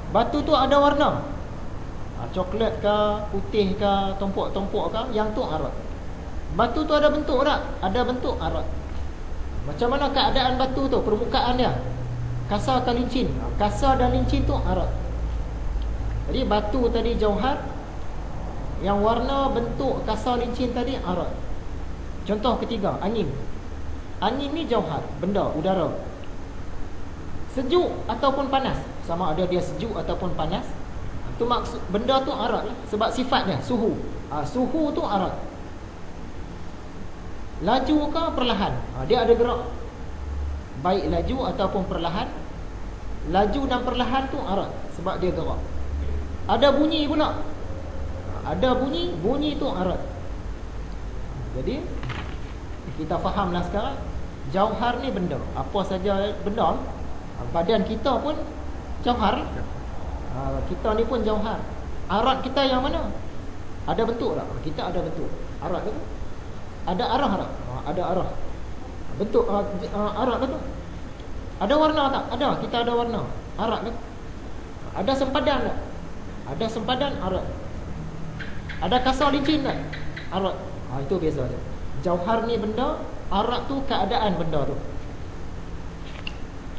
Batu tu ada warna, coklat ke, putih ke, tompok-tompok ke, yang tu arat. Batu tu ada bentuk tak? Ada bentuk, arat. Macam mana keadaan batu tu, permukaan dia, kasar ke licin? Kasar dan licin tu arat. Jadi batu tadi jauhar, yang warna, bentuk, kasar, licin tadi arat. Contoh ketiga, angin. Angin ni jauhar, benda, udara. Sejuk ataupun panas, sama ada dia sejuk ataupun panas, tu maksud benda tu arat lah. Sebab sifat dia, suhu. Suhu tu arat. Laju ke perlahan, dia ada gerak, baik laju ataupun perlahan. Laju dan perlahan tu arat, sebab dia gerak. Ada bunyi pula, ada bunyi, bunyi tu arat. Jadi kita fahamlah sekarang, jauhar ni benda, apa saja benda. Badan kita pun jauhar, kita ni pun jauhar. Arat kita yang mana? Ada bentuk tak? Kita ada bentuk. Arat tu ada arah tak? Ada arah. Bentuk arat tu. Ada warna tak? Ada, kita ada warna. Arat tu. Ada sempadan tak? Ada sempadan, arat. Ada kasar licin tak? Arat. Itu biasa dia. Jauhar ni benda, arat tu keadaan benda tu.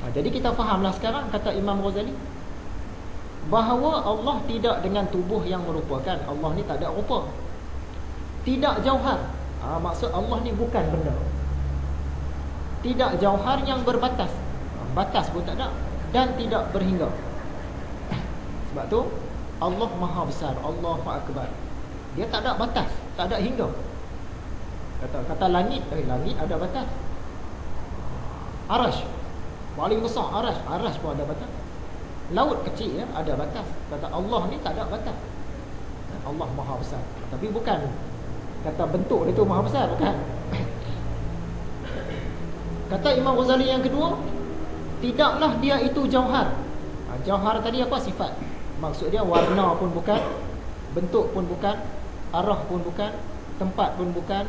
Jadi kita fahamlah sekarang kata Imam Ghazali, bahawa Allah tidak dengan tubuh yang merupakan. Allah ni tak ada rupa, tidak jauhar. Maksud Allah ni bukan benda. Tidak jauhar yang berbatas, batas pun tak ada, dan tidak berhingga. Sebab tu Allah Maha Besar, Allahu Akbar. Dia tak ada batas, tak ada hingga. Kata langit, langit ada batas. Arash paling besar, arash pun ada batas. Laut kecil ada batas. Kata Allah ni tak ada batas. Allah Maha Besar. Tapi bukan kata bentuk dia tu Maha Besar, bukan. Kata Imam Ghazali yang kedua, tidaklah dia itu jauhar. Jauhar tadi apa? Sifat. Maksud dia warna pun bukan, bentuk pun bukan, arah pun bukan, tempat pun bukan,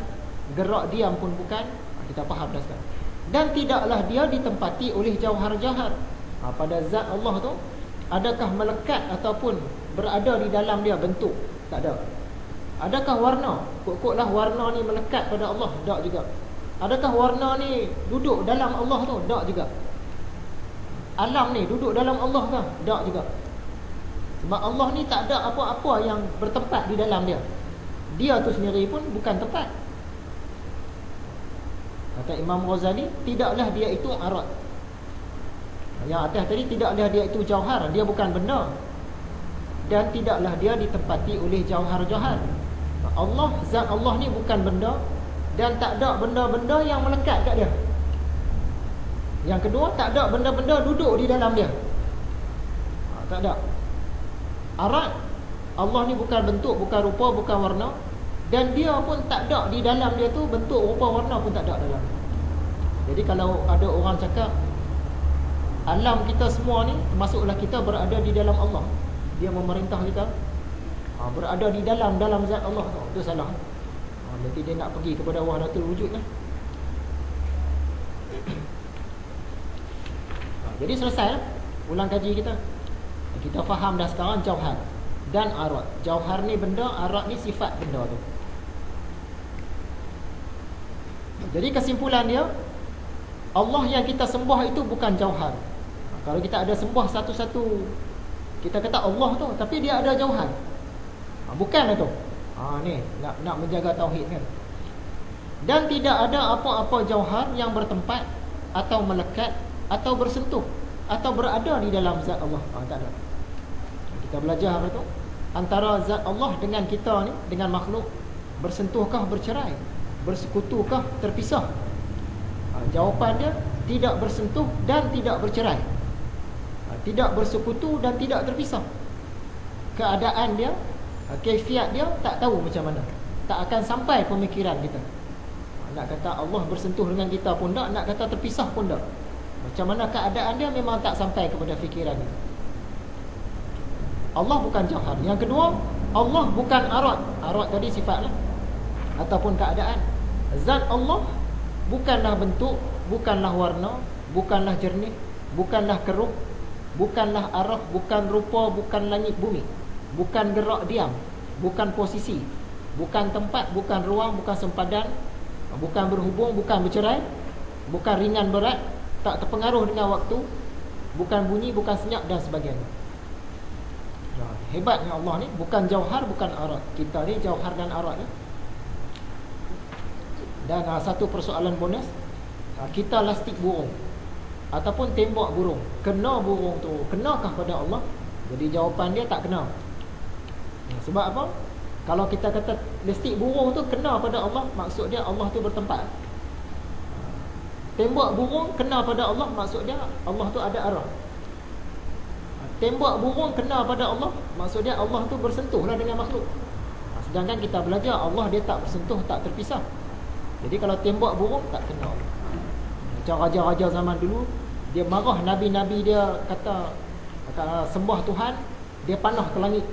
gerak diam pun bukan. Kita faham dah sekarang. Dan tidaklah dia ditempati oleh jauhar-jauhar. Pada zat Allah tu, adakah melekat ataupun berada di dalam dia bentuk? Tak ada. Adakah warna? Kok-koklah warna ni melekat pada Allah? Tak juga. Adakah warna ni duduk dalam Allah tu? Tak juga. Alam ni duduk dalam Allah ke? Tak juga. Sebab Allah ni tak ada apa-apa yang bertempat di dalam dia. Dia tu sendiri pun bukan tempat. Kata Imam Ghazali, tidaklah dia itu arat. Yang atas tadi, tidaklah dia itu jauhar, dia bukan benda. Dan tidaklah dia ditempati oleh jauhar-jauhar. Allah, zat Allah ni bukan benda, dan tak ada benda-benda yang melekat kat dia. Yang kedua, tak ada benda-benda duduk di dalam dia. Tak ada. Arat, Allah ni bukan bentuk, bukan rupa, bukan warna. Dan dia pun tak ada di dalam dia tu bentuk, rupa, warna pun tak ada dalam. Jadi kalau ada orang cakap alam kita semua ni, termasuklah kita, berada di dalam Allah, dia memerintah kita, berada di dalam zat Allah tu, itu salah. Nanti dia nak pergi kepada wahdatul wujud lah. Jadi selesai lah ulang kaji kita. Kita faham dah sekarang jauhar dan arat. Jauhar ni benda, arat ni sifat benda tu. Jadi kesimpulan dia, Allah yang kita sembah itu bukan jauhar. Kalau kita ada sembah satu-satu, kita kata Allah tu, tapi dia ada jauhar, bukan itu. Ni nak menjaga tauhid kan. Dan tidak ada apa-apa jauhar yang bertempat atau melekat atau bersentuh atau berada di dalam zat Allah. Tak ada. Kita belajar apa tu? Antara zat Allah dengan kita ni, dengan makhluk, bersentuhkah, bercerai, bersekutukah, terpisah? Jawapan dia tidak bersentuh dan tidak bercerai, tidak bersekutu dan tidak terpisah. Keadaan dia, kaifiat dia tak tahu macam mana, tak akan sampai pemikiran kita. Nak kata Allah bersentuh dengan kita pun tak, nak kata terpisah pun tak. Macam mana keadaan dia memang tak sampai kepada fikiran kita. Allah bukan jauhar. Yang kedua, Allah bukan arat. Arat tadi sifat lah, ataupun keadaan. Zat Allah bukanlah bentuk, bukanlah warna, bukanlah jernih, bukanlah keruh, bukanlah arah, bukan rupa, bukan langit bumi, bukan gerak diam, bukan posisi, bukan tempat, bukan ruang, bukan sempadan, bukan berhubung, bukan bercerai, bukan ringan berat, tak terpengaruh dengan waktu, bukan bunyi, bukan senyap dan sebagainya. Hebatnya Allah ni, bukan jauhar, bukan arat. Kita ni jauhar dan arat ni. Dan satu persoalan bonus, kita lastik burung ataupun tembak burung, kena burung tu, kenakah pada Allah? Jadi jawapan dia tak kena. Sebab apa? Kalau kita kata lastik burung tu kena pada Allah, maksud dia Allah tu bertempat. Tembak burung kena pada Allah, maksud dia Allah tu ada arah. Tembak burung kena pada Allah, maksud dia Allah tu bersentuhlah dengan makhluk. Sedangkan kita belajar Allah dia tak bersentuh, tak terpisah. Jadi kalau tembak burung tak kena. Macam raja-raja zaman dulu, dia marah nabi-nabi dia kata sembah Tuhan, dia panah ke langit.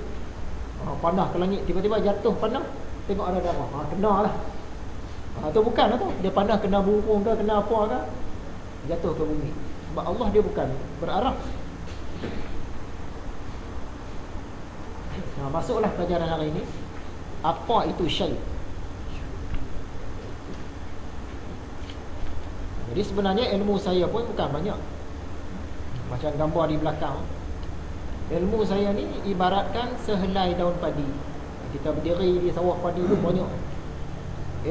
Panah ke langit, tiba-tiba jatuh panah, tengok ada darah. Kenalah. Tu bukan lah tu. Dia panah kena burung ke, kena apa ke, jatuh ke bumi. Sebab Allah dia bukan berarah. Masuklah pelajaran hari ini. Apa itu syai'? Jadi sebenarnya ilmu saya pun bukan banyak. Macam gambar di belakang, ilmu saya ni ibaratkan sehelai daun padi. Kita berdiri di sawah padi tu banyak.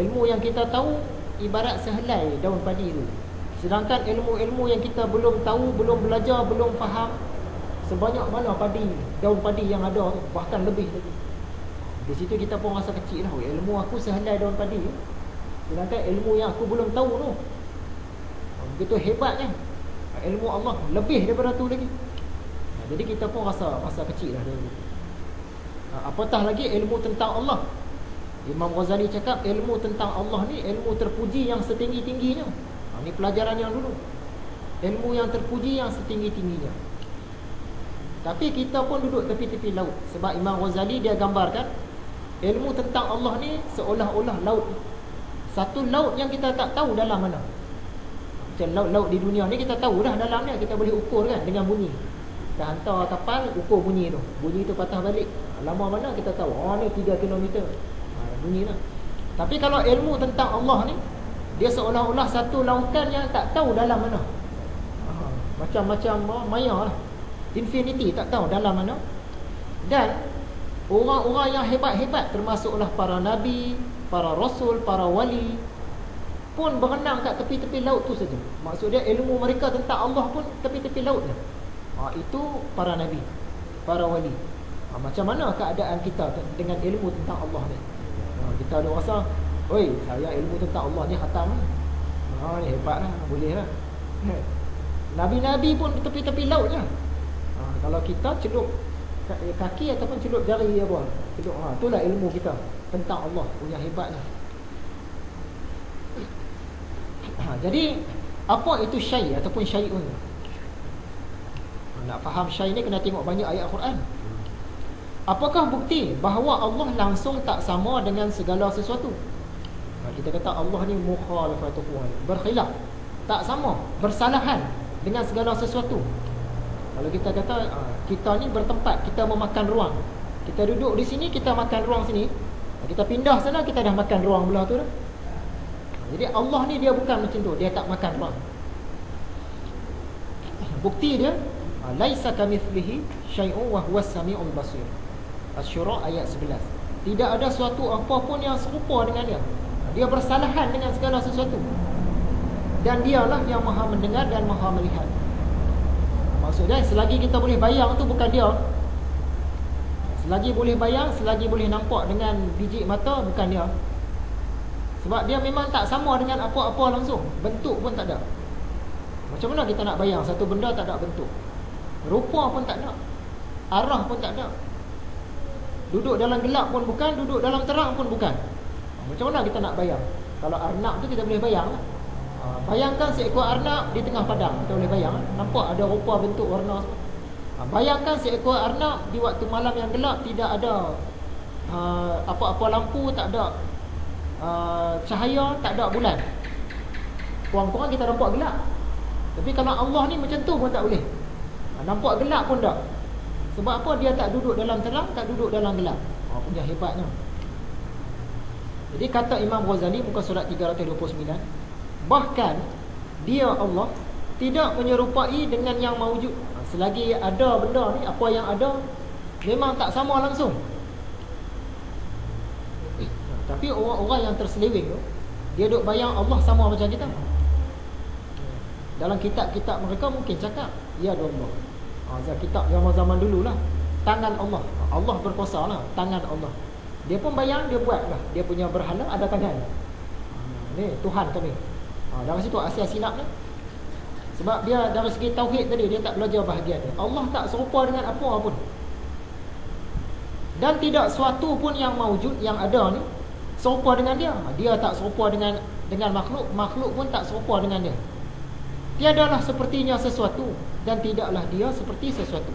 Ilmu yang kita tahu ibarat sehelai daun padi tu. Sedangkan ilmu-ilmu yang kita belum tahu, belum belajar, belum faham, sebanyak mana padi, daun padi yang ada tu, bahkan lebih lagi. Di situ kita pun rasa kecil lah. Ilmu aku sehelai daun padi, sedangkan ilmu yang aku belum tahu tu begitu hebatnya. Ilmu Allah lebih daripada tu lagi. Jadi kita pun rasa kecil lah dulu. Apatah lagi ilmu tentang Allah. Imam Ghazali cakap ilmu tentang Allah ni ilmu terpuji yang setinggi-tingginya. Ini pelajaran yang dulu. Ilmu yang terpuji yang setinggi-tingginya. Tapi kita pun duduk tepi-tepi laut. Sebab Imam Ghazali dia gambarkan ilmu tentang Allah ni seolah-olah laut. Satu laut yang kita tak tahu dalam mana. Macam laut-laut di dunia ni kita tahu dah dalamnya, kita boleh ukur kan dengan bunyi. Kita hantar kapal, ukur bunyi tu. Bunyi tu patah balik. Lama mana kita tahu. Ni 3 km. Bunyi lah. Tapi kalau ilmu tentang Allah ni, dia seolah-olah satu lautan yang tak tahu dalam mana. Macam-macam maya lah. Infinity tak tahu dalam mana. Dan orang-orang yang hebat-hebat, termasuklah para nabi, para rasul, para wali, pun berenang kat tepi-tepi laut tu saja. Maksud dia ilmu mereka tentang Allah pun tepi-tepi laut je. Itu para nabi, para wali. Macam mana keadaan kita dengan ilmu tentang Allah ni? Kita ada rasa, oi, saya ilmu tentang Allah ni khatam. Ni hebat lah, boleh lah. Nabi-nabi pun tepi-tepi laut je. Kalau kita celup kaki ataupun celup jari apa, celup, itulah ilmu kita tentang Allah punya hebatlah. Jadi apa itu syai' ataupun syai'un? Nak faham syai' ni kena tengok banyak ayat Quran. Apakah bukti bahawa Allah langsung tak sama dengan segala sesuatu? Kita kata Allah ni mukhalafatuhu, berkhilaf, tak sama, bersalahan dengan segala sesuatu. Kalau kita kata kita ni bertempat, kita memakan ruang, kita duduk di sini, kita makan ruang sini, kita pindah sana, kita dah makan ruang belah tu dah. Jadi Allah ni dia bukan macam tu, dia tak makan ruang. Bukti dia laisa kamitslihi syai'un wa huwas samiul basir. Asy-Syura ayat 11. Tidak ada suatu apapun yang serupa dengan dia. Dia bersalahan dengan segala sesuatu. Dan dialah yang Maha mendengar dan Maha melihat. Maksudnya selagi kita boleh bayang tu bukan dia. Selagi boleh bayang, selagi boleh nampak dengan biji mata, bukan dia. Sebab dia memang tak sama dengan apa-apa langsung. Bentuk pun tak ada. Macam mana kita nak bayang satu benda tak ada bentuk? Rupa pun tak ada, arah pun tak ada. Duduk dalam gelap pun bukan, duduk dalam terang pun bukan. Macam mana kita nak bayang? Kalau arnab tu kita boleh bayang lah. Bayangkan seekor arnab di tengah padang, kita boleh bayang lah. Nampak ada rupa, bentuk, warna semua. Bayangkan seekor arnab di waktu malam yang gelap, tidak ada apa-apa lampu, tak ada cahaya, tak ada bulan. Kurang-kurang kita nampak gelap. Tapi kalau Allah ni macam tu pun tak boleh. Nampak gelap pun tak. Sebab apa? Dia tak duduk dalam terang, tak duduk dalam gelap. Punya hebatnya. Jadi kata Imam Ghazali muka surat 329, bahkan dia Allah tidak menyerupai dengan yang mawujud. Selagi ada benda ni, apa yang ada memang tak sama langsung. Tapi orang-orang yang terseleweng tu, dia duk bayang Allah sama macam kita. Dalam kitab-kitab mereka mungkin cakap ya Allah. Kitab zaman-zaman dululah, tangan Allah. Allah berkuasa lah, tangan Allah. Dia pun bayang, dia buat lah. Dia punya berhala ada tangan. Ni Tuhan kami. Dari situ asal silap ni. Sebab dia dari segi tauhid tadi, dia tak belajar bahagian dia. Allah tak serupa dengan apa pun. Dan tidak suatu pun yang mawujud, yang ada ni serupa dengan dia. Dia tak serupa dengan makhluk, makhluk pun tak serupa dengan dia. Tiadalah sepertinya sesuatu, dan tidaklah dia seperti sesuatu.